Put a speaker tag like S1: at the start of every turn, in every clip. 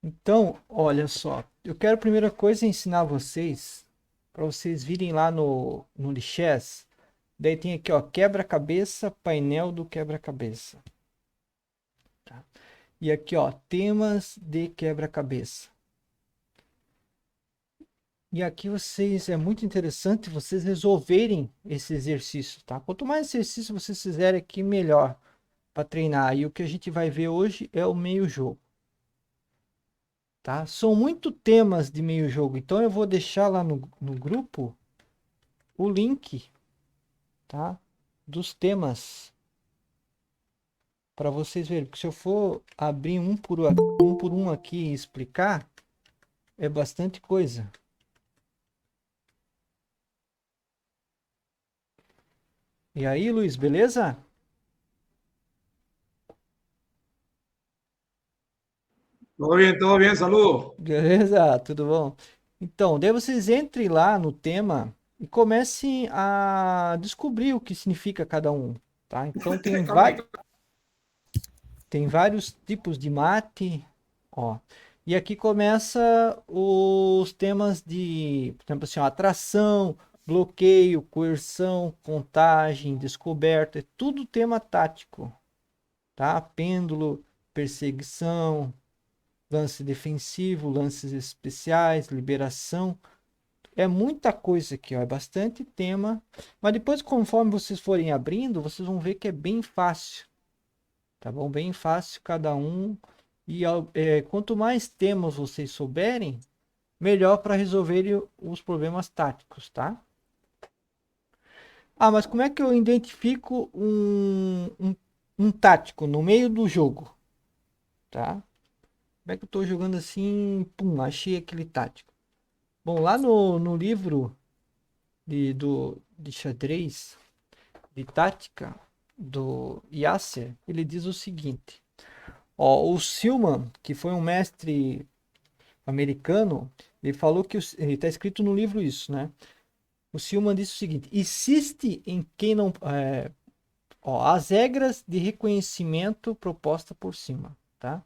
S1: Então, olha só, eu quero a primeira coisa ensinar vocês, para vocês virem lá no Lichess. Daí tem aqui, ó, quebra-cabeça, painel do quebra-cabeça. Tá? E aqui, ó, temas de quebra-cabeça. E aqui vocês, é muito interessante vocês resolverem esse exercício, tá? Quanto mais exercício vocês fizerem aqui, melhor para treinar. E o que a gente vai ver hoje é o meio jogo. Tá? São muito temas de meio jogo, então eu vou deixar lá no grupo o link, tá? Dos temas para vocês verem. Porque se eu for abrir um por um aqui e explicar, é bastante coisa. E aí, Luiz, beleza?
S2: Todo bien, salud.
S1: Beleza, tudo bom? Então, daí vocês entrem lá no tema e comecem a descobrir o que significa cada um, tá? Então
S2: Calma aí.
S1: tem vários tipos de mate, ó. E aqui começa os temas de, por exemplo, assim, ó, atração, bloqueio, coerção, contagem, descoberta, é tudo tema tático, tá? Pêndulo, perseguição, lance defensivo, lances especiais, liberação. É muita coisa aqui, ó, é bastante tema, mas depois conforme vocês forem abrindo, vocês vão ver que é bem fácil, tá bom? Bem fácil cada um. E quanto mais temas vocês souberem, melhor para resolverem os problemas táticos, tá? Ah, mas como é que eu identifico um tático no meio do jogo, tá? Como é que eu estou jogando assim, pum, achei aquele tático. Bom, lá no livro de xadrez, de tática, do Yasser, ele diz o seguinte. Ó, o Silman, que foi um mestre americano, ele falou que está escrito no livro isso, né? O Silman disse o seguinte: insiste em quem não. Ó, as regras de reconhecimento proposta por cima, tá?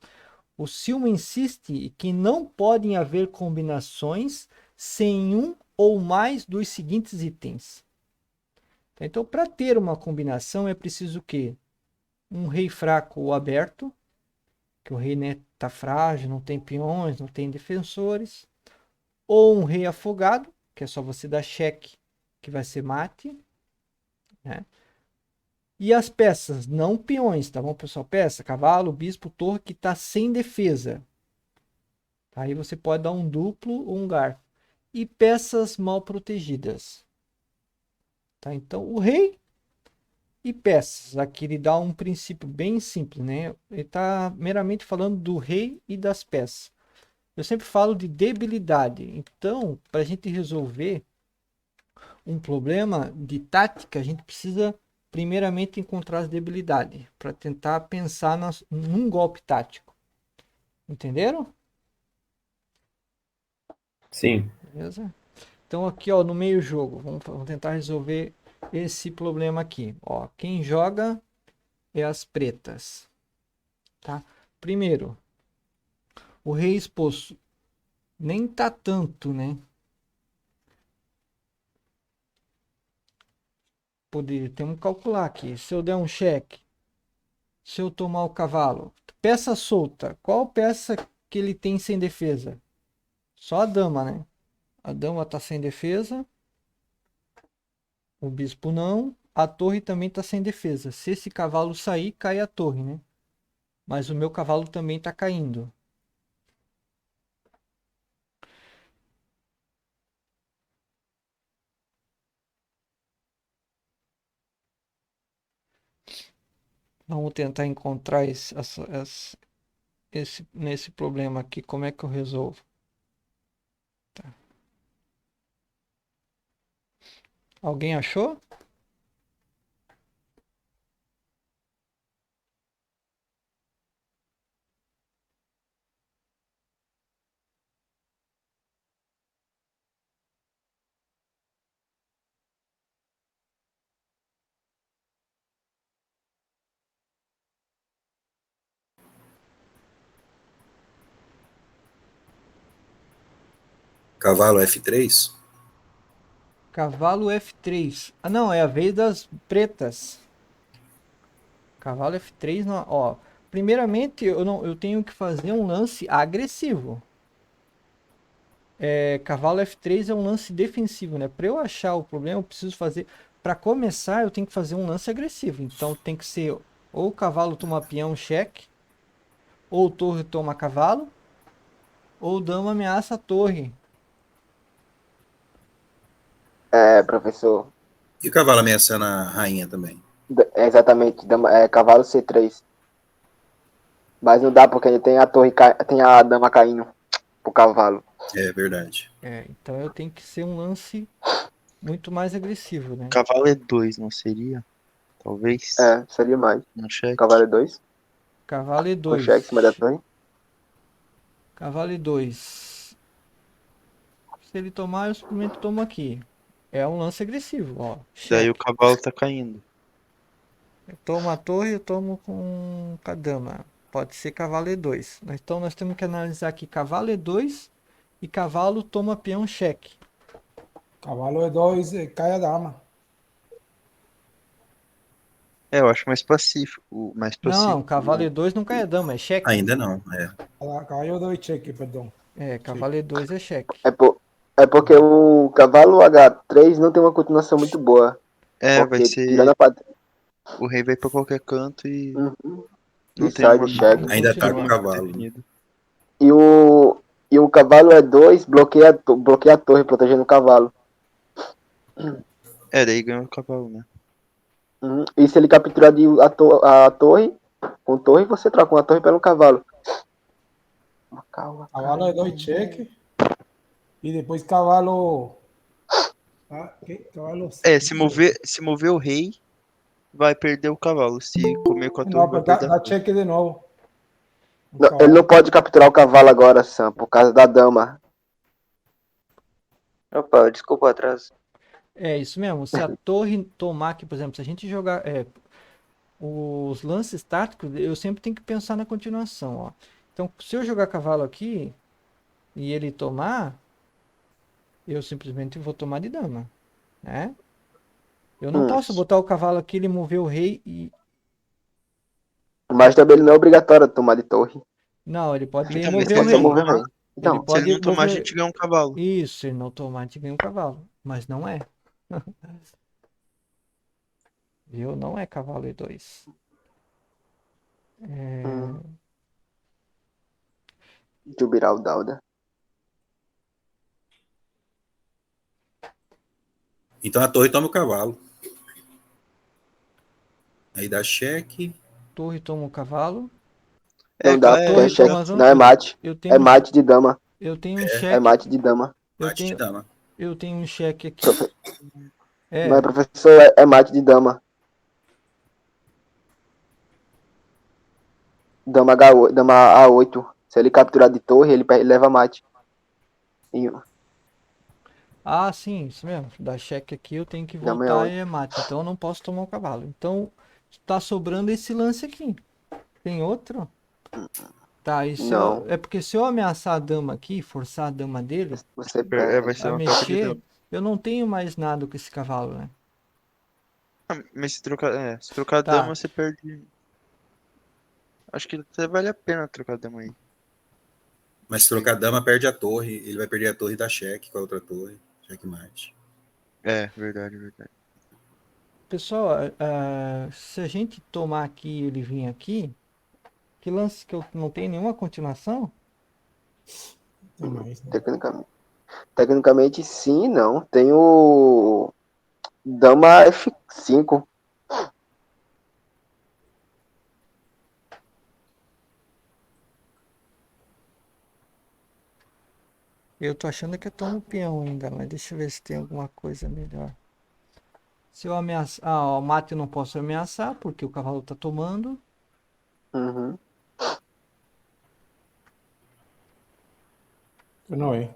S1: O Silman insiste que não podem haver combinações sem um ou mais dos seguintes itens. Então, para ter uma combinação é preciso o quê? Um rei fraco ou aberto, que o rei né, tá frágil, não tem peões, não tem defensores. Ou um rei afogado, que é só você dar cheque, que vai ser mate, né? E as peças, não peões, tá bom, pessoal? Peça, cavalo, bispo, torre, que está sem defesa. Aí você pode dar um duplo ou um garfo. E peças mal protegidas. Tá? Então, o rei e peças. Aqui ele dá um princípio bem simples, né? Ele está meramente falando do rei e das peças. Eu sempre falo de debilidade. Então, para a gente resolver um problema de tática, a gente precisa primeiramente encontrar as debilidades para tentar pensar num golpe tático. Entenderam?
S2: Sim.
S1: Beleza? Então aqui ó, no meio jogo, vamos tentar resolver esse problema aqui. Ó, quem joga é as pretas, tá? Primeiro, o rei exposto nem tá tanto, né? Temos que calcular aqui. Se eu der um cheque, se eu tomar o cavalo, peça solta, qual peça que ele tem sem defesa? Só a dama, né? A dama tá sem defesa, o bispo não, a torre também tá sem defesa. Se esse cavalo sair, cai a torre, né? Mas o meu cavalo também tá caindo. Vamos tentar encontrar nesse problema aqui, como é que eu resolvo? Tá. Alguém achou?
S3: Cavalo F3?
S1: Cavalo F3. Ah, não, é a vez das pretas. Cavalo F3, não, ó. Primeiramente, eu tenho que fazer um lance agressivo. Cavalo F3 é um lance defensivo, né? Para eu achar o problema, eu preciso fazer. Para começar, eu tenho que fazer um lance agressivo. Então tem que ser ou o cavalo toma peão cheque, ou torre toma cavalo, ou dama ameaça a torre.
S4: Professor.
S3: E o cavalo ameaçando a rainha também.
S4: Exatamente, cavalo C3. Mas não dá porque ele tem a torre, tem a dama caindo pro cavalo.
S3: É verdade.
S1: Então eu tenho que ser um lance muito mais agressivo, né?
S5: Cavalo é 2, não seria? Talvez.
S4: Seria mais.
S5: No cheque.
S4: Cavalo E2,
S1: Cavalo
S4: com cheque em cima da
S1: E2.
S4: torre.
S1: Cavalo E2. Se ele tomar, eu simplesmente tomo aqui. É um lance agressivo, ó.
S5: Daí o
S1: Cheque.
S5: cavalo tá caindo.
S1: Eu tomo a torre, eu tomo com a dama. Pode ser cavalo E2. Então nós temos que analisar aqui cavalo E2 e cavalo toma peão cheque.
S2: Cavalo E2, cai a dama.
S5: Eu acho mais pacífico. Mais
S1: Não,
S5: pacífico.
S1: cavalo E2 não cai a dama, é cheque.
S3: Ainda não, é.
S2: Caballo E2, cheque, perdão.
S1: Cavalo E2 é cheque.
S4: É porque o cavalo H3 não tem uma continuação muito boa.
S5: Vai
S4: Porque
S5: ser.
S4: tirando a pat...
S5: O rei vai pra qualquer canto e não
S4: E
S5: tem
S4: sai
S5: uma
S4: de cheque.
S3: Ainda tá com o
S1: Continua.
S3: cavalo.
S5: definida.
S4: E o cavalo E2 bloqueia a torre, protegendo o cavalo.
S5: Daí ganha o cavalo, né?
S4: E se ele capturar a torre, com torre, você troca uma torre pelo cavalo.
S2: Cavalo E2, cheque. E depois cavalo. Cavalo.
S5: Se mover o rei, vai perder o cavalo. Se comer com a torre,
S2: Não,
S5: vai perder a
S2: dá
S5: torre.
S2: cheque de novo.
S4: Não, ele não pode capturar o cavalo agora, Sam, por causa da dama.
S6: Opa, desculpa o atraso.
S1: É isso mesmo. Se a torre tomar aqui, por exemplo, se a gente jogar os lances táticos, eu sempre tenho que pensar na continuação, ó. Então, se eu jogar cavalo aqui e ele tomar, eu simplesmente vou tomar de dama, né? Eu não posso botar o cavalo aqui, ele mover o rei e...
S4: Mas também ele não é obrigatório tomar de torre.
S1: Não, ele pode
S5: Então,
S1: mover
S5: mas
S1: o
S4: Pode só
S1: rei.
S4: mover rei.
S1: Ele
S4: Então,
S5: Se ele
S1: pode
S5: não tomar, a
S1: mover...
S5: gente ganha um cavalo.
S1: Isso, se ele não tomar, a gente ganha um cavalo. Mas não é. Viu? Não é cavalo E2.
S4: Jubiral Dauda.
S3: Então a torre toma o cavalo. Aí dá cheque.
S1: Torre toma o cavalo.
S4: Não dá, porque
S1: Torre
S4: é cheque.
S1: toma...
S4: Não é mate.
S1: Eu
S4: É
S1: tenho,
S4: mate de dama.
S1: eu tenho um
S4: É
S1: cheque...
S4: mate de dama.
S1: Eu
S3: Mate de
S1: tenho,
S3: dama.
S1: eu tenho um cheque aqui.
S4: Mas, professor, é mate de dama. Dama H8, dama A8. Se ele capturar de torre, ele leva mate.
S1: Ah, sim, isso mesmo. Dá cheque aqui, eu tenho que
S4: Dama
S1: voltar
S4: E8.
S1: e é mate. Então eu não posso tomar o cavalo. Então tá sobrando esse lance aqui. Tem outro? Tá, isso
S4: Não.
S1: é porque se eu ameaçar a dama aqui, forçar a dama dele
S4: Você
S5: Vai
S4: perde.
S5: ser
S1: a
S5: uma troca de
S1: mexer,
S5: dama.
S1: eu não tenho mais nada com esse cavalo, né?
S5: Mas se trocar a
S1: Tá.
S5: dama, você perde. Acho que até vale a pena trocar a dama aí.
S3: Mas se trocar dama, perde a torre. Ele vai perder a torre e dá cheque com a outra torre. Cheque mate.
S5: Verdade, verdade.
S1: Pessoal, se a gente tomar aqui e ele vir aqui, que lance que eu não tenho nenhuma continuação?
S2: Tem mais, né?
S4: Tecnicamente, sim, não. Tem o dama F5.
S1: Eu tô achando que eu tomo peão ainda, mas deixa eu ver se tem alguma coisa melhor. Se eu ameaçar. Ah, o mate eu não posso ameaçar, porque o cavalo tá tomando.
S4: Uhum.
S2: Não é.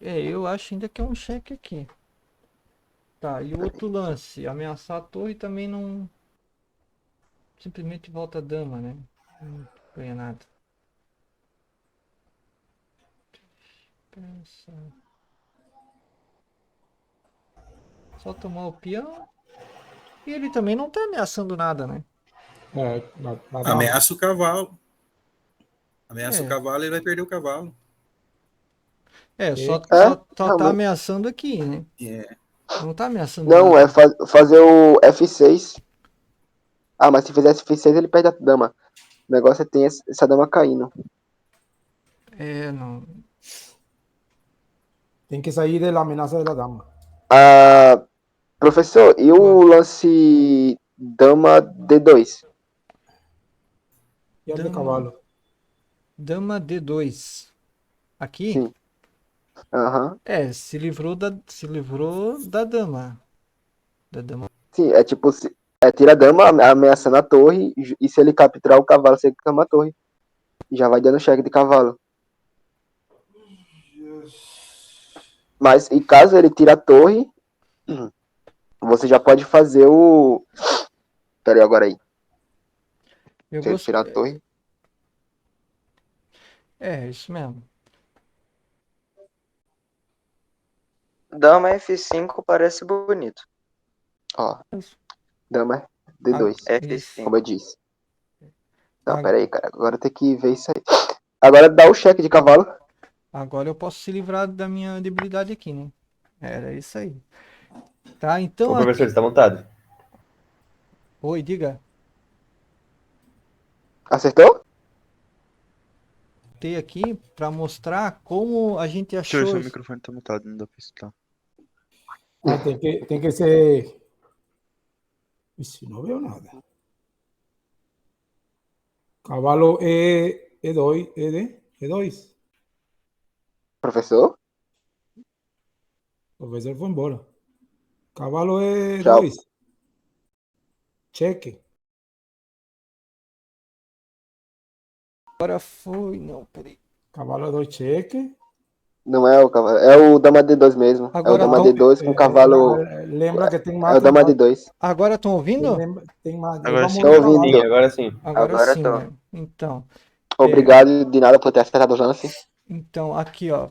S1: Eu acho ainda que é um cheque aqui. Tá, e o outro lance, ameaçar a torre também não. Simplesmente volta a dama, né? Não ganha nada. Pensa. Só tomar o peão. E ele também não tá ameaçando nada, né?
S2: É, na dama.
S3: Ameaça o cavalo. Ameaça o
S1: É.
S3: cavalo, ele vai perder o cavalo.
S1: É, só,
S2: É,
S1: só, só tá
S4: realmente.
S1: ameaçando aqui, né?
S3: É.
S1: Não tá ameaçando
S4: Não,
S1: nada.
S4: fazer o F6. Ah, mas se fizer F6 ele perde a dama. O negócio é ter essa dama caindo.
S1: É, não.
S2: tem que sair da ameaça da dama.
S4: Ah, professor, e o lance dama D2?
S2: E a de
S1: Dama,
S2: cavalo.
S1: dama D2. Aqui?
S4: Sim. Aham.
S1: É, se livrou da dama. Da dama.
S4: Sim, é tipo, tira a dama ameaçando a torre, e se ele capturar o cavalo, você cama a torre. E já vai dando cheque de cavalo. Mas, e caso ele tire a torre, você já pode fazer o... Pera aí, agora aí.
S1: Eu
S4: Se ele
S1: gosto.
S4: tirar a torre...
S1: É, isso mesmo.
S6: Dama F5 parece bonito.
S4: Ó, dama
S1: Ah,
S4: D2,
S1: isso.
S4: como
S6: F5.
S4: eu disse. Não,
S1: Ah,
S4: pera aí, cara. Agora tem que ver isso aí. Agora dá o cheque de cavalo.
S1: agora eu posso se livrar da minha debilidade aqui, né? Era isso aí. Tá,
S7: Ô,
S1: então
S7: professor,
S1: aqui.
S7: você tá montado?
S1: Oi, diga.
S4: Acertou?
S1: Tem aqui para mostrar como a gente
S5: Senhor,
S1: achou.
S5: seu microfone tá mutado, não dá pra escutar.
S2: Ah, tem que ser. Ixi, não veo nada. Cavalo E2, E2.
S4: Professor?
S2: O professor foi embora. Cavalo
S4: Tchau.
S2: E2. Cheque.
S1: Agora foi. Não, peraí.
S2: Cavalo E2, cheque.
S4: Não é o cavalo. É o dama D2 mesmo. É o
S1: Agora
S4: dama
S1: estão
S4: D2 com cavalo.
S2: Lembra que tem
S4: É
S2: mais.
S4: o dama D2.
S1: agora estão ouvindo?
S2: Tem mais.
S5: Agora
S2: Vamos
S5: sim.
S4: Tô
S2: no
S4: ouvindo.
S7: Sim,
S2: cavalo.
S7: agora sim.
S1: Agora
S6: Agora
S1: sim,
S6: tô.
S1: né? Então,
S4: Obrigado de nada por ter acertado o lance.
S1: então aqui, ó.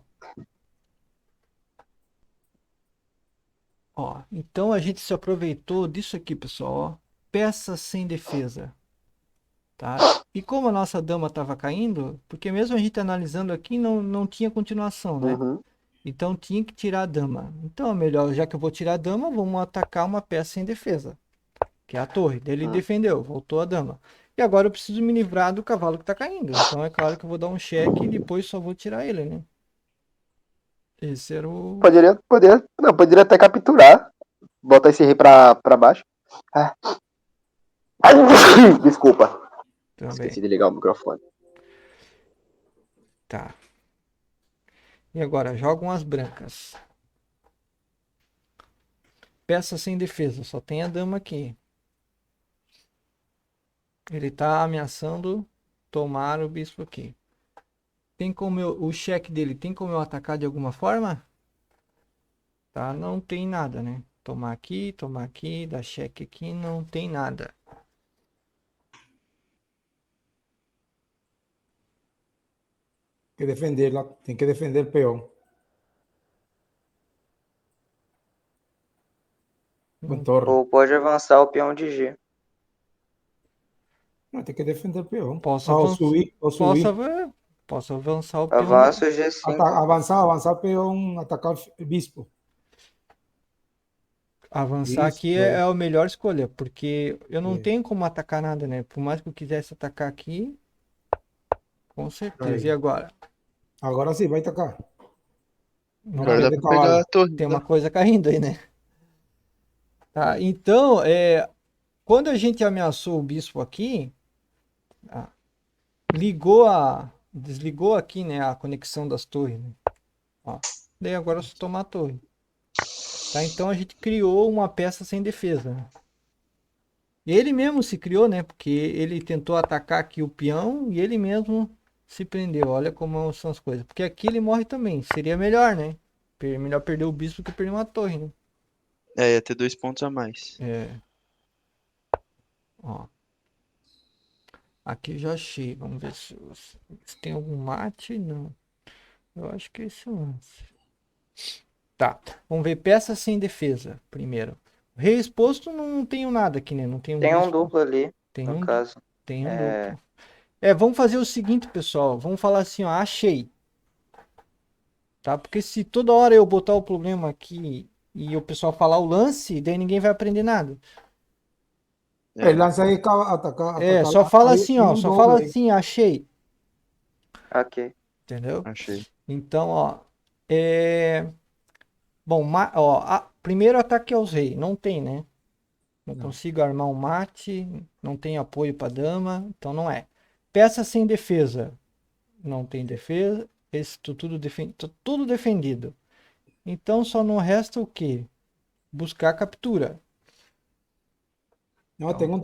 S1: Ó, então a gente se aproveitou disso aqui, pessoal, ó. Peça sem defesa, tá? E como a nossa dama estava caindo, porque mesmo a gente analisando aqui não tinha continuação, né?
S4: Uhum.
S1: Então tinha que tirar a dama. Então é melhor, já que eu vou tirar a dama, vamos atacar uma peça sem defesa, que é a torre. Daí ele defendeu, voltou a dama. E agora eu preciso me livrar do cavalo que tá caindo. Então é claro que eu vou dar um cheque e depois só vou tirar ele, né? Esse era o.
S4: Poderia até capturar. Bota esse rei pra baixo. Ah. Desculpa.
S1: Também.
S4: Esqueci de ligar o microfone.
S1: Tá. E agora, jogam as brancas. Peça sem defesa, só tem a dama aqui. Ele tá ameaçando tomar o bispo aqui. Tem como o cheque dele tem como eu atacar de alguma forma? Tá, não tem nada, né? Tomar aqui, dar cheque aqui, não tem nada.
S2: Que defenderla. Tem que defender o peão. Com torre.
S6: Ou pode avançar o peão de G.
S2: Não, tem que defender o peão.
S1: Posso
S2: Ou
S1: avançar,
S2: subir. Ou subir.
S1: posso avançar o peão.
S6: Avança o G5.
S2: Avançar o peão, atacar o bispo.
S1: Avançar
S2: Isso,
S1: aqui é a melhor escolha, porque eu não
S2: É.
S1: tenho como atacar nada, né? Por mais que eu quisesse atacar aqui, com certeza.
S2: Aí.
S1: E agora?
S2: Agora sim, vai atacar. Não
S5: Agora dá
S2: perde
S5: pra pegar
S2: cavalo.
S5: a torre.
S1: Tem uma coisa caindo aí, né? Tá, então, quando a gente ameaçou o bispo aqui, ah, desligou aqui, né, a conexão das torres, né? Ó, daí agora é só tomar a torre. Tá, então a gente criou uma peça sem defesa, né? E ele mesmo se criou, né? Porque ele tentou atacar aqui o peão e ele mesmo se prendeu. Olha como são as coisas. Porque aqui ele morre também. Seria melhor, né? Melhor perder o bispo que perder uma torre, né?
S5: É, ia ter 2 pontos a mais.
S1: É. Ó. Aqui já achei. Vamos ver se tem algum mate. Não. Eu acho que é esse lance. Tá. Vamos ver peça sem defesa primeiro. Rei exposto não tenho nada aqui, né? Não tenho
S6: Tem um
S1: bispo.
S6: duplo ali,
S1: Tem
S6: no
S1: um,
S6: caso.
S1: tem um
S6: É,
S1: duplo. Vamos fazer o seguinte, pessoal. Vamos falar assim, ó, achei. Tá? Porque se toda hora eu botar o problema aqui e o pessoal falar o lance, daí ninguém vai aprender nada.
S2: El lance aí atacar,
S1: Só
S2: lá,
S1: fala
S2: aí
S1: assim,
S2: tem
S1: ó.
S2: um
S1: Só
S2: doble
S1: fala
S2: aí.
S1: assim, achei.
S6: ok.
S1: Entendeu?
S5: Achei.
S1: Então, ó. Bom, primeiro ataque aos reis. Não tem, né? Não
S2: Não.
S1: consigo armar um mate. Não tem apoio para dama. Então não é. Peça sem defesa. Não tem defesa. Esse tudo defendido. Então só não resta o quê? Buscar captura.
S2: Não, tem um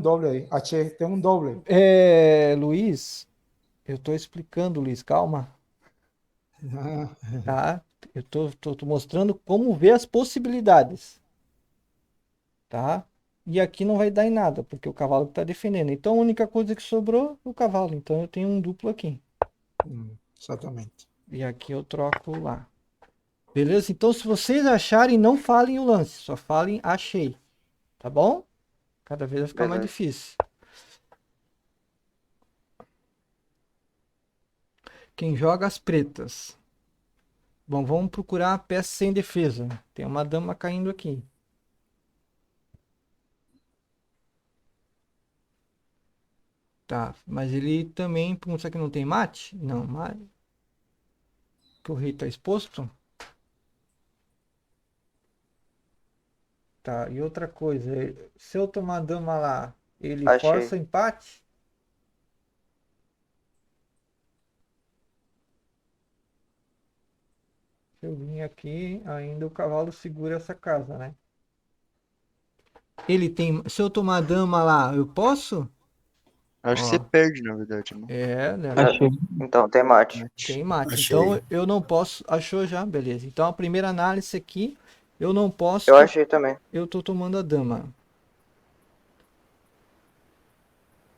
S2: doble aí. Achei, tem um doble.
S1: Luiz, eu tô explicando, Luiz, calma,
S2: Ah,
S1: tá? Eu tô mostrando como ver as possibilidades, tá? E aqui não vai dar em nada, porque o cavalo que tá defendendo. Então a única coisa que sobrou é o cavalo. Então eu tenho um duplo aqui.
S2: exatamente.
S1: E aqui eu troco lá. Beleza? Então se vocês acharem, não falem o lance, só falem achei. Tá bom? Cada vez vai ficar mais
S6: Beleza.
S1: difícil. Quem joga as pretas. Bom, vamos procurar a peça sem defesa. Tem uma dama caindo aqui. Tá, mas ele também. Será que não tem mate? Não, mate. Que o rei tá exposto? Tá, e outra coisa. Se eu tomar dama lá, ele
S6: Achei.
S1: força empate? Se eu vim aqui, ainda o cavalo segura essa casa, né? Ele tem. Se eu tomar dama lá, eu posso?
S5: Acho que
S1: Ó.
S5: você perde, na verdade, né?
S1: Né?
S7: Achei.
S6: Então, tem mate.
S1: Tem mate.
S3: Achei.
S1: Então eu não posso. Achou já? Beleza. Então a primeira análise aqui, eu não posso.
S6: Eu achei também.
S1: Eu tô tomando a dama.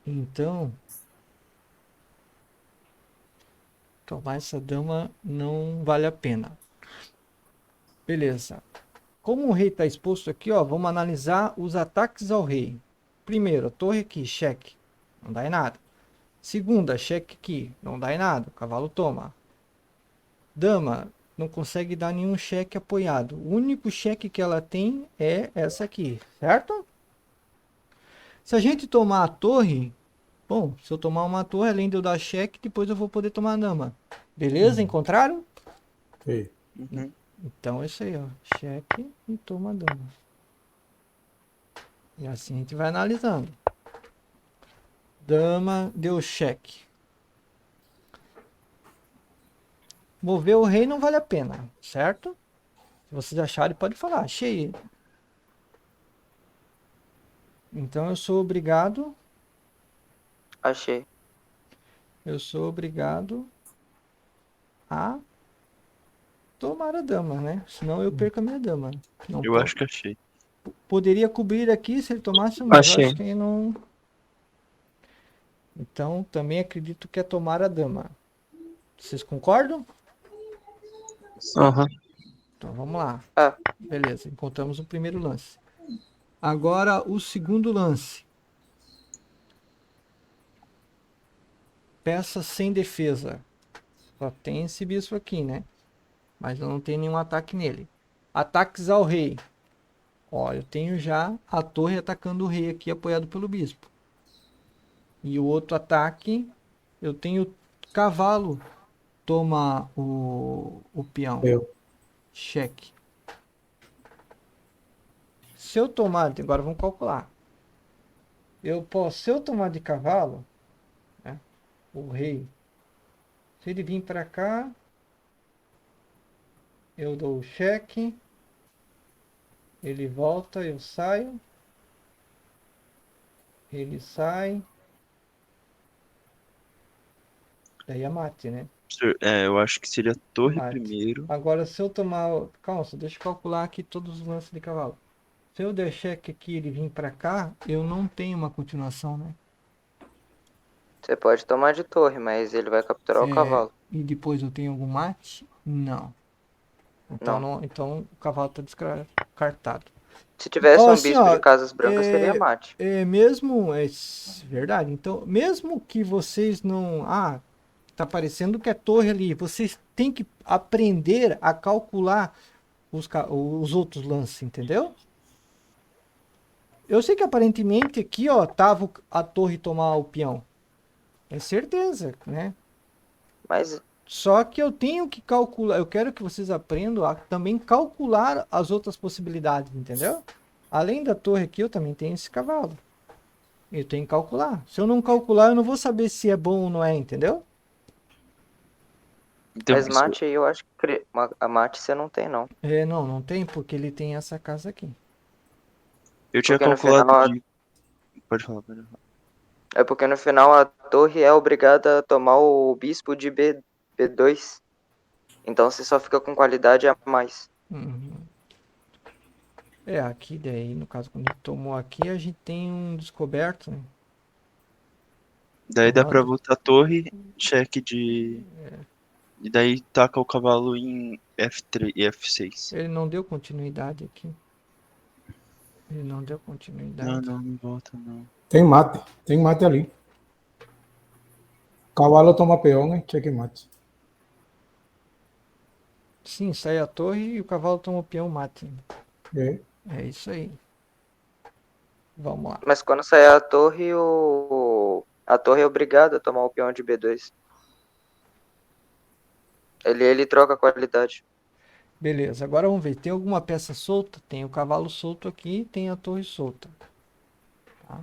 S1: Então, tomar essa dama não vale a pena. Beleza. Como o rei está exposto aqui, ó, vamos analisar os ataques ao rei. Primeiro, a torre aqui, cheque. Não dá em nada. Segunda, cheque aqui. Não dá em nada. O cavalo toma. Dama, não consegue dar nenhum cheque apoiado. O único cheque que ela tem é essa aqui, certo? Se a gente tomar a torre, bom, se eu tomar uma torre, além de eu dar cheque, depois eu vou poder tomar a dama. Beleza? Encontraram?
S2: Sim.
S5: Uhum.
S1: Então é isso aí, ó. Cheque e toma a dama. E assim a gente vai analisando. Dama, deu cheque. Mover o rei não vale a pena, certo? Se vocês acharem, pode falar. Achei. Então eu sou obrigado.
S6: Achei.
S1: Eu sou obrigado a tomar a dama, né? Senão eu perco a minha dama. Não
S5: Eu
S1: posso.
S5: acho que achei.
S1: Poderia cobrir aqui se ele tomasse, mas eu
S7: Achei.
S1: acho que não. Então também acredito que é tomar a dama. Vocês concordam?
S7: Aham.
S1: Então vamos lá.
S6: Ah.
S1: Beleza, encontramos o primeiro lance. Agora o segundo lance. Peça sem defesa. Só tem esse bispo aqui, né? Mas eu não tenho nenhum ataque nele. Ataques ao rei. Ó, eu tenho já a torre atacando o rei aqui, apoiado pelo bispo. E o outro ataque, eu tenho cavalo. Toma o peão.
S2: Eu.
S1: Cheque. Se eu tomar, agora vamos calcular. Se eu tomar de cavalo, né, o rei, se ele vir para cá, eu dou o cheque, ele volta, eu saio, ele sai, daí é mate, né?
S5: Eu acho que seria torre
S1: Mate.
S5: primeiro.
S1: Agora se eu tomar, calma, só deixa eu calcular aqui todos os lances de cavalo. Se eu der cheque aqui e ele vir para cá, eu não tenho uma continuação, né?
S6: Você pode tomar de torre, mas ele vai capturar o cavalo.
S1: E depois eu tenho algum mate? Não. Então,
S6: Não.
S1: então o cavalo tá descartado.
S6: Se tivesse
S1: Ó,
S6: um
S1: assim,
S6: bispo
S1: ó,
S6: de casas brancas, seria
S1: é,
S6: mate.
S1: verdade. Então, mesmo que vocês não, tá parecendo que é torre ali, vocês têm que aprender a calcular os outros lances, entendeu? Eu sei que aparentemente aqui, ó, tava a torre tomar o peão. É certeza, né?
S6: Mas
S1: Só que eu tenho que calcular, eu quero que vocês aprendam a também calcular as outras possibilidades, entendeu? Além da torre aqui, eu também tenho esse cavalo. Eu tenho que calcular. Se eu não calcular, eu não vou saber se é bom ou não é, entendeu?
S5: Então,
S6: Mas mate aí eu acho que a mate você não tem, não.
S1: Não, não tem, porque ele tem essa casa aqui.
S5: eu tinha
S6: Porque no
S5: calculado
S6: final,
S5: de. Pode falar, pode falar.
S6: é porque no final a torre é obrigada a tomar o bispo de B2. Então você só fica com qualidade a mais.
S1: Uhum. Aqui daí, no caso, quando ele tomou aqui, a gente tem um descoberto, né?
S5: Daí dá pra
S1: Tomando.
S5: botar torre, cheque de. E daí taca o cavalo em F3 e F6.
S1: Ele não deu continuidade aqui. Ele não deu
S5: Não,
S1: continuidade.
S5: não volta, não.
S2: Tem mate ali. Cavalo toma peão, né? Cheque mate.
S1: Sim, sai a torre e o cavalo toma o peão mate.
S2: É.
S1: É isso aí. Vamos lá.
S6: Mas quando sair a torre, a torre é obrigada a tomar o peão de B2. Ele troca a qualidade.
S1: Beleza, agora vamos ver. Tem alguma peça solta? Tem o cavalo solto aqui, tem a torre solta. Tá?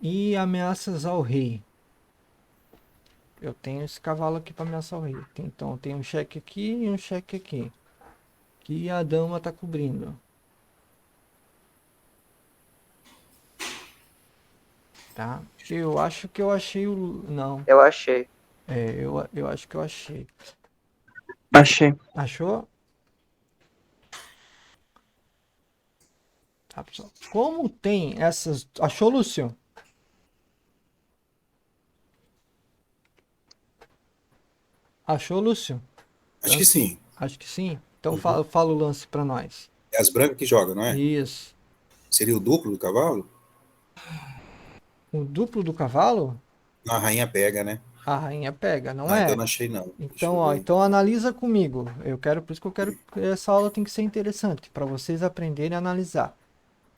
S1: E ameaças ao rei. Eu tenho esse cavalo aqui para ameaçar o rei. Então tem um cheque aqui e um cheque aqui. Que a dama tá cobrindo. Tá? Eu acho que eu achei o. Não.
S6: Eu achei.
S1: Eu acho que eu achei.
S7: Achei.
S1: Achou? Tá, pessoal. Como tem essas. Achou, Lúcio? Achou, Lúcio?
S3: Acho que sim.
S1: Acho que sim. Então fala o lance para nós.
S3: É as brancas que jogam, não é?
S1: Isso.
S3: Seria o duplo do cavalo?
S1: O duplo do cavalo,
S3: Não, a rainha pega, né?
S1: a rainha pega, não
S3: Então
S1: é?
S3: não achei, não. Deixa
S1: Então,
S3: eu
S1: ó,
S3: ver.
S1: então analisa comigo. Por isso que eu quero que essa aula tem que ser interessante para vocês aprenderem a analisar.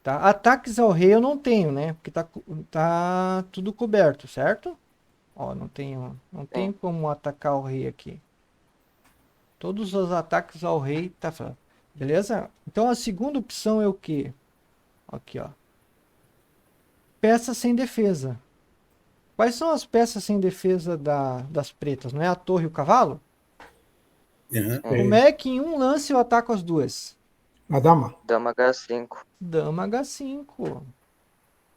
S1: Tá? Ataques ao rei eu não tenho, né? Porque tá tudo coberto, certo? Ó, não tenho como atacar o rei aqui. Todos os ataques ao rei tá falando. Beleza? Então a segunda opção é o quê? Aqui, ó. Peça sem defesa. Quais são as peças sem defesa das pretas? Não é a torre e o cavalo?
S3: Uhum.
S1: Como é que em um lance eu ataco as duas?
S2: A dama.
S6: Dama H5.
S1: Dama H5.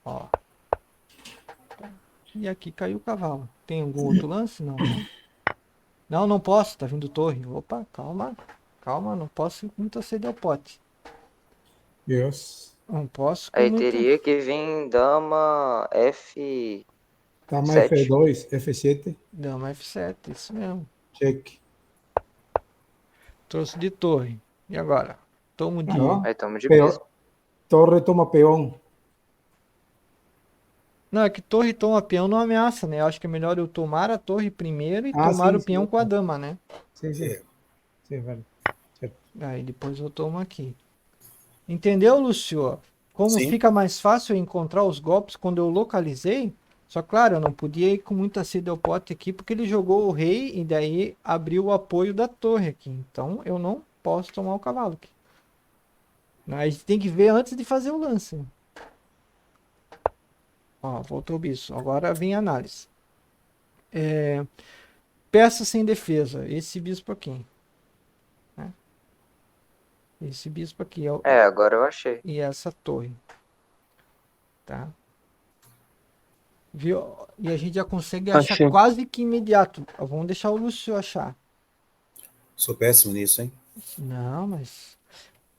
S1: Ó. E aqui caiu o cavalo. Tem algum outro lance? Não, né? Não, não posso. Tá vindo torre. Opa, calma. Calma, não posso ir com muita sede ao pote.
S2: Yes.
S1: Não posso com
S6: Aí
S1: muita...
S6: teria que vir dama F.
S2: Dama
S6: 7.
S2: F2, F7,
S1: Dama F7, isso mesmo.
S2: cheque.
S1: Trouxe de torre. E agora? Tomo de...
S2: Ó,
S6: Aí tamo de
S2: peão.
S6: bispo.
S2: Torre toma peão.
S1: Não, é que torre toma peão não ameaça, né? Eu acho que é melhor eu tomar a torre primeiro e tomar
S2: sim,
S1: o peão
S2: sim.
S1: com a dama, né?
S2: Sim, sim.
S3: É.
S2: Sim, vale.
S1: Aí depois eu tomo aqui. Entendeu, Lúcio? Como
S3: Sim.
S1: fica mais fácil eu encontrar os golpes quando eu localizei? Só claro, eu não podia ir com muita sede ao pote aqui, porque ele jogou o rei e daí abriu o apoio da torre aqui. Então eu não posso tomar o cavalo aqui. A gente tem que ver antes de fazer o lance. Ó, voltou o bispo. Agora vem a análise. Peça sem defesa. Esse bispo aqui. Né? Esse bispo aqui é o...
S6: Agora eu achei.
S1: e essa torre. Tá? Viu? E a gente já consegue achar
S7: Achei.
S1: quase que imediato. Vamos deixar o Lúcio achar.
S3: Sou péssimo nisso, hein?
S1: Não, mas...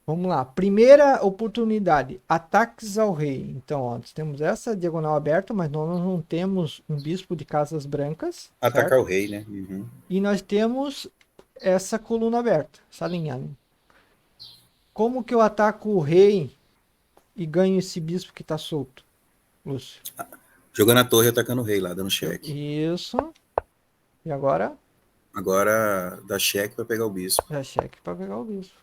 S1: Vamos lá. Primeira oportunidade. Ataques ao rei. Então, ó, nós temos essa diagonal aberta, mas nós não temos um bispo de casas brancas.
S3: Atacar
S1: certo?
S3: o rei, né? Uhum.
S1: E nós temos essa coluna aberta, essa linha. Como que eu ataco o rei e ganho esse bispo que tá solto, Lúcio?
S3: Jogando a torre e atacando o rei lá, dando cheque.
S1: Isso. E agora?
S3: Agora dá cheque para pegar o bispo.
S1: Já cheque para pegar o bispo.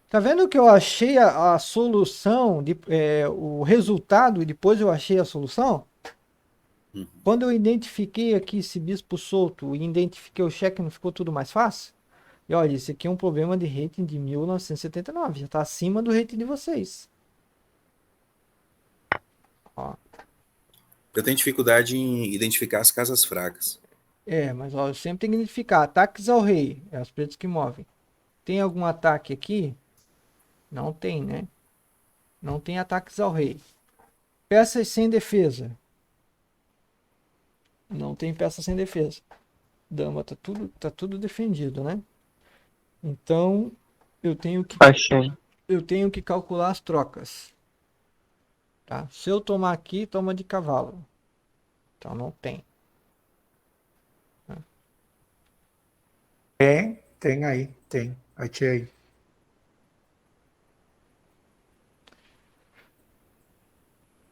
S1: Tá vendo que eu achei a solução, o resultado e depois eu achei a solução?
S3: Uhum.
S1: Quando eu identifiquei aqui esse bispo solto e identifiquei o cheque, não ficou tudo mais fácil? E olha, esse aqui é um problema de rating de 1979, já está acima do rating de vocês. Ó.
S3: Eu tenho dificuldade em identificar as casas fracas.
S1: Mas ó, eu sempre tenho que identificar ataques ao rei, é os pretos que movem. Tem algum ataque aqui? Não tem, né? Não tem ataques ao rei. Peças sem defesa. Não tem peça sem defesa. Dama, tá tudo defendido, né? Então, eu tenho que calcular as trocas. Tá? Se eu tomar aqui, toma de cavalo. Então não tem.
S2: Tem aí, tem. Achei aí.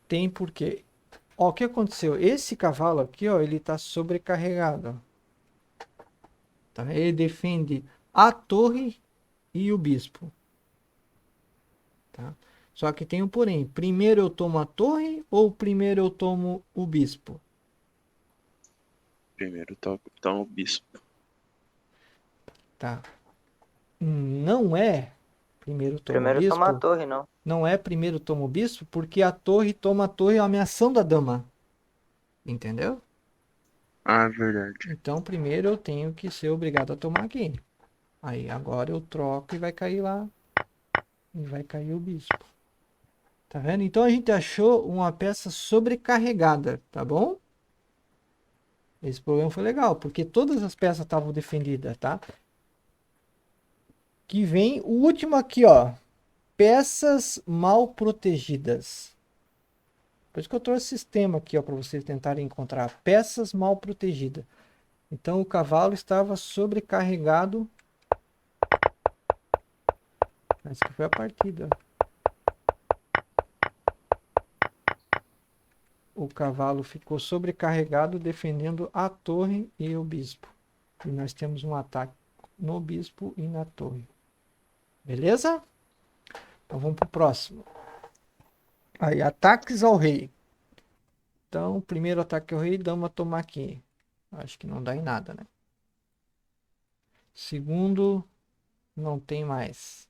S1: Tem porque. Ó, o que aconteceu? Esse cavalo aqui, ó, ele tá sobrecarregado. Tá? Ele defende a torre e o bispo. Tá? Só que tem um porém. Primeiro eu tomo a torre ou primeiro eu tomo o bispo?
S5: Primeiro toma o bispo.
S1: Tá? Não é primeiro toma o
S6: Primeiro toma a
S1: bispo.
S6: torre, não.
S1: Não é primeiro toma o bispo, porque a torre toma a torre ameaçando a dama. Entendeu?
S5: Ah, é verdade.
S1: Então primeiro eu tenho que ser obrigado a tomar aqui. Aí agora eu troco e vai cair lá. E vai cair o bispo. Tá vendo? Então a gente achou uma peça sobrecarregada, tá bom? Esse problema foi legal, porque todas as peças estavam defendidas, tá? Que vem o último aqui, ó. Peças mal protegidas. Por isso que eu trouxe esse sistema aqui, ó, para vocês tentarem encontrar peças mal protegidas. Então o cavalo estava sobrecarregado. Essa que foi a partida. O cavalo ficou sobrecarregado defendendo a torre e o bispo. E nós temos um ataque no bispo e na torre. Beleza? Então vamos para o próximo. Aí, ataques ao rei. Então, primeiro ataque ao rei, dama tomar aqui. Acho que não dá em nada, né? Segundo, não tem mais.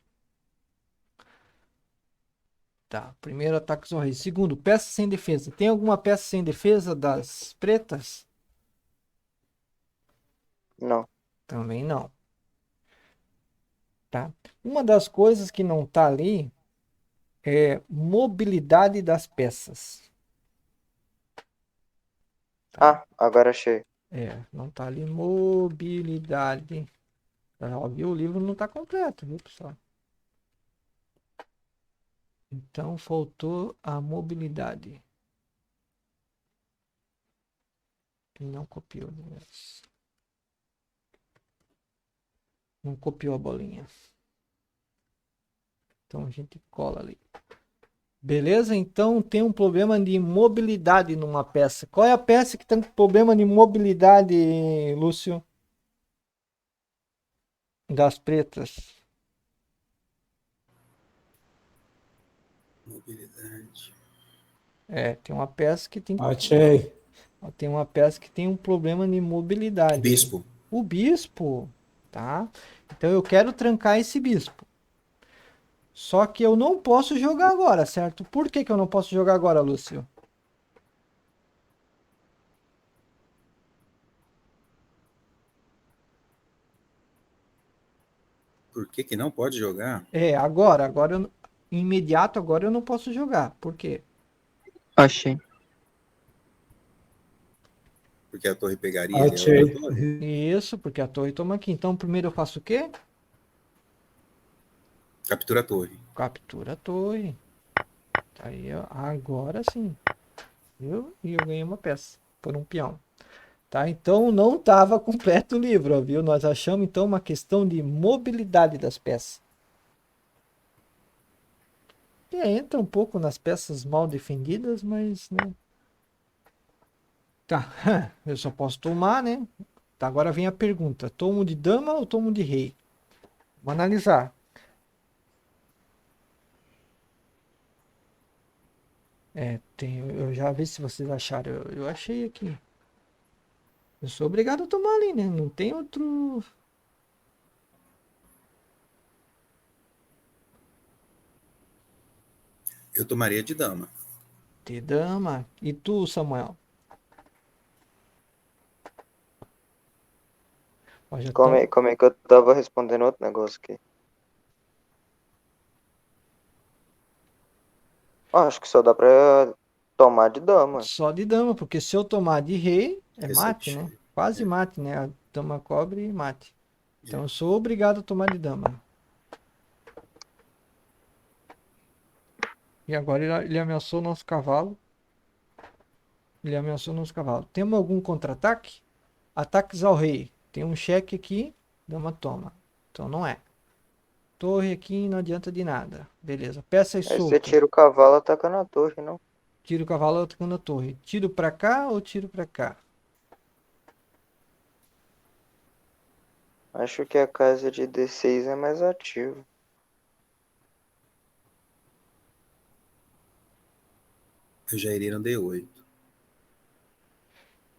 S1: Tá, primeiro ataque ao rei. Segundo, peça sem defesa. Tem alguma peça sem defesa das pretas?
S6: Não.
S1: Também não. Tá? Uma das coisas que não tá ali é mobilidade das peças.
S6: Ah, agora achei.
S1: Não tá ali mobilidade. Ó, viu? O livro não tá completo, viu, pessoal? Então faltou a mobilidade. Quem não copiou? Não copiou a bolinha. Então a gente cola ali. Beleza? Então tem um problema de mobilidade numa peça. Qual é a peça que tem problema de mobilidade, Lúcio? Das pretas.
S3: Mobilidade.
S1: Tem uma peça que tem.
S2: Achei.
S1: Tem uma peça que tem um problema de mobilidade.
S3: Bispo.
S1: O bispo, tá? Então eu quero trancar esse bispo. Só que eu não posso jogar agora, certo? Por que eu não posso jogar agora, Lúcio?
S3: Por que que não pode jogar?
S1: Agora imediato agora eu não posso jogar. Por quê?
S7: Achei.
S3: Porque a torre pegaria ele a
S2: Achei.
S3: outra torre?
S1: Isso, porque a torre toma aqui. Então primeiro eu faço o quê?
S3: Captura a torre.
S1: Captura a torre. Aí, ó, agora sim. Viu? E eu ganhei uma peça por um peão. Tá? Então não estava completo o livro, ó, viu? Nós achamos então uma questão de mobilidade das peças. Entra um pouco nas peças mal defendidas, mas, né? Tá, eu só posso tomar, né? Tá, agora vem a pergunta: tomo de dama ou tomo de rei? Vamos analisar. Eu já vi se vocês acharam. Eu achei aqui. Eu sou obrigado a tomar ali, né? Não tem outro.
S3: Eu tomaria de dama.
S1: De dama. E tu, Samuel? Ó, já
S6: Como é que eu tava respondendo outro negócio aqui? Acho que só dá pra tomar de dama.
S1: Só de dama, porque se eu tomar de rei, é
S3: Esse é
S1: mate, né?
S3: cheio.
S1: Quase mate, né? A dama cobre e mate. Então eu sou obrigado a tomar de dama. E agora ele ameaçou o nosso cavalo. Ele ameaçou o nosso cavalo. Temos algum contra-ataque? Ataques ao rei. Tem um cheque aqui, dama toma. Então não é. Torre aqui não adianta de nada. Beleza. Peças
S6: Aí você
S1: soltas.
S6: tira o cavalo atacando a torre, não?
S1: Tiro o cavalo atacando a torre. Tiro pra cá ou tiro pra cá?
S6: Acho que a casa de D6 é mais ativa.
S3: Eu já iria no D8.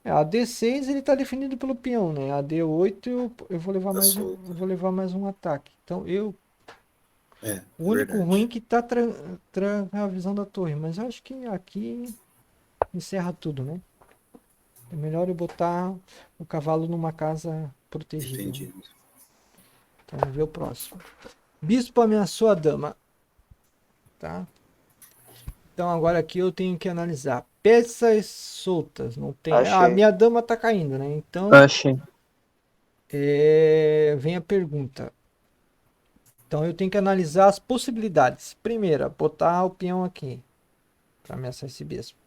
S1: A D6 ele tá definido pelo peão, né? A D8 eu vou levar
S3: Tá
S1: mais
S3: solto.
S1: eu vou levar mais um ataque. Então
S3: É
S1: o único
S3: verdade.
S1: ruim é que tá a visão da torre, mas eu acho que aqui encerra tudo, né? É melhor eu botar o cavalo numa casa protegida.
S3: Entendido.
S1: Então vamos ver o próximo. Bispo ameaçou a dama. Tá? Então agora aqui eu tenho que analisar. Peças soltas. Não tem. Ah,
S6: Achei.
S1: minha dama tá caindo, né? Então
S7: Achei.
S1: vem a pergunta. Então eu tenho que analisar as possibilidades. Primeira, botar o peão aqui para ameaçar esse bispo.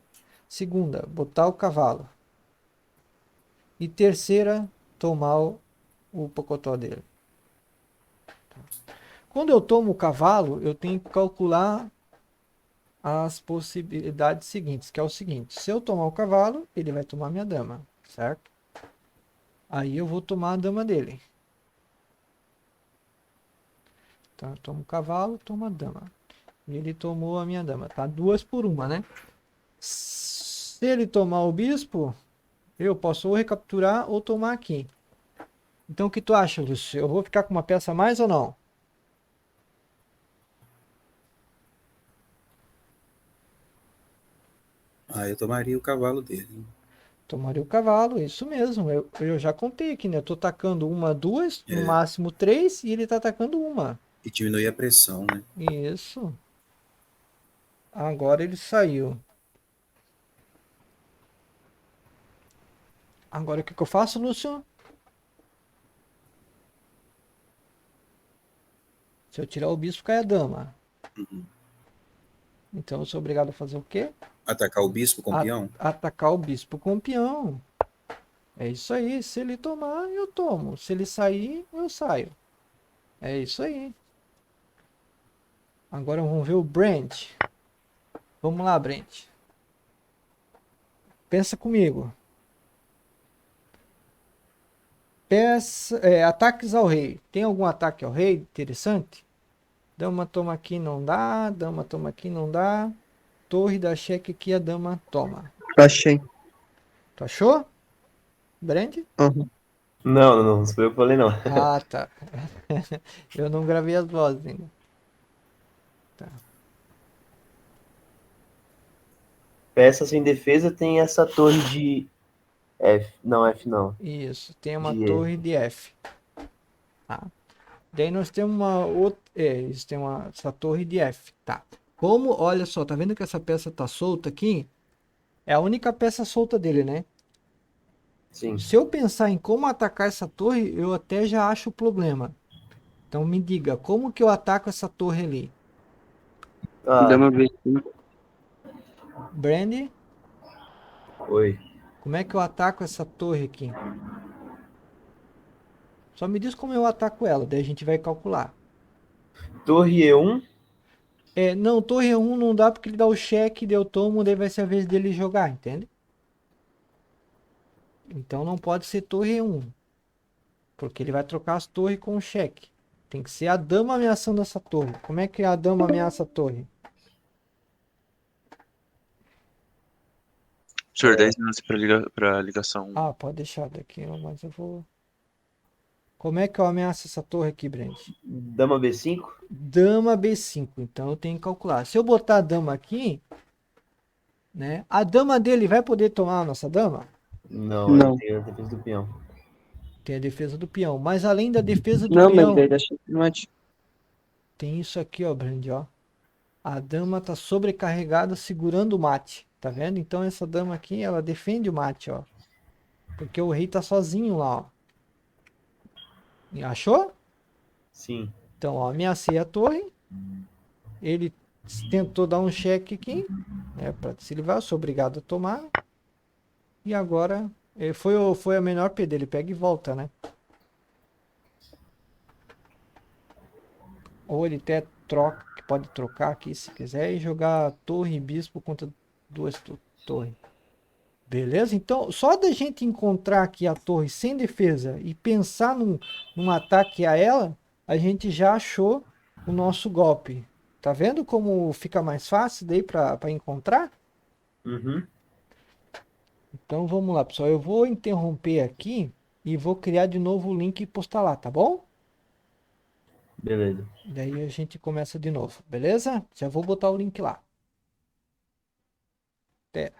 S1: Segunda, botar o cavalo. E terceira, tomar o pocotó dele. Quando eu tomo o cavalo, eu tenho que calcular as possibilidades seguintes, que é o seguinte: se eu tomar o cavalo, ele vai tomar minha dama, certo? Aí eu vou tomar a dama dele. Então eu tomo o cavalo, tomo a dama. E ele tomou a minha dama, tá? 2 por 1, né? Se ele tomar o bispo, eu posso ou recapturar ou tomar aqui. Então o que tu acha, Lúcio? Eu vou ficar com uma peça a mais ou não?
S3: Ah, eu tomaria o cavalo dele.
S1: Tomaria o cavalo, isso mesmo. Eu já contei aqui, né? Eu tô atacando uma, duas, no
S3: É.
S1: máximo 3, e ele tá atacando uma.
S3: E diminuir a pressão, né?
S1: Isso. Agora ele saiu. Agora o que eu faço, Lúcio? Se eu tirar o bispo, cai a dama. Então eu sou obrigado a fazer o quê?
S3: Atacar o bispo com o peão?
S1: Atacar o bispo com o peão. É isso aí. Se ele tomar, eu tomo. Se ele sair, eu saio. É isso aí. Agora vamos ver o Brent. Vamos lá, Brent. Pensa comigo. Ataques ao rei. Tem algum ataque ao rei interessante? Dama toma aqui, não dá. Dama toma aqui, não dá. Torre dá cheque aqui, a dama toma.
S7: Achei.
S1: Tu achou? Brand?
S7: Uhum.
S8: Não sou eu que falei, não.
S1: Ah, tá. Eu não gravei as vozes ainda. Tá.
S8: Peça sem defesa tem essa torre de F. Não, F não.
S1: Isso. Tem uma
S8: De
S1: torre de F. Tá. Daí nós temos uma outra. Isso tem essa torre de F. Tá. Como, olha só, tá vendo que essa peça tá solta aqui? É a única peça solta dele, né?
S8: Sim.
S1: Se eu pensar em como atacar essa torre, eu até já acho o problema. Então me diga, como que eu ataco essa torre ali?
S8: Ah,
S7: Dama B5.
S1: Brandy,
S8: oi.
S1: Como é que eu ataco essa torre aqui? Só me diz como eu ataco ela, daí a gente vai calcular.
S8: Torre E1.
S1: Não, torre 1 não dá porque ele dá o cheque, daí eu tomo, daí vai ser a vez dele jogar, entende? Então não pode ser torre 1. Porque ele vai trocar as torres com o cheque. Tem que ser a dama ameaçando essa torre. Como é que a dama ameaça a torre?
S5: Senhor, 10 minutos pra ligação.
S1: Ah, pode deixar daqui, mas eu vou... Como é que eu ameaço essa torre aqui, Brand?
S8: Dama B5.
S1: Dama B5. Então eu tenho que calcular. Se eu botar a dama aqui, né? A dama dele vai poder tomar a nossa dama?
S8: Não,
S7: Não.
S8: ele tem a defesa do peão.
S1: Tem a defesa do peão. Mas além da defesa do
S7: Não, mas
S1: peão,
S7: daí dá checkmate.
S1: tem isso aqui, ó, Brand, ó. A dama tá sobrecarregada segurando o mate. Tá vendo? Então essa dama aqui, ela defende o mate, ó. Porque o rei tá sozinho lá, ó. Achou?
S8: Sim.
S1: Então, ó, ameacei a torre. Ele tentou dar um cheque aqui, né, para se livrar. Eu sou obrigado a tomar. E agora foi a menor P dele. Pega e volta, né? Ou ele até troca, que pode trocar aqui se quiser e jogar torre e bispo contra duas torres. Beleza? Então, só da gente encontrar aqui a torre sem defesa e pensar num ataque a ela, a gente já achou o nosso golpe. Tá vendo como fica mais fácil daí para encontrar?
S8: Uhum.
S1: Então vamos lá, pessoal. Eu vou interromper aqui e vou criar de novo o link e postar lá, tá bom?
S8: Beleza.
S1: Daí a gente começa de novo, beleza? Já vou botar o link lá. Até.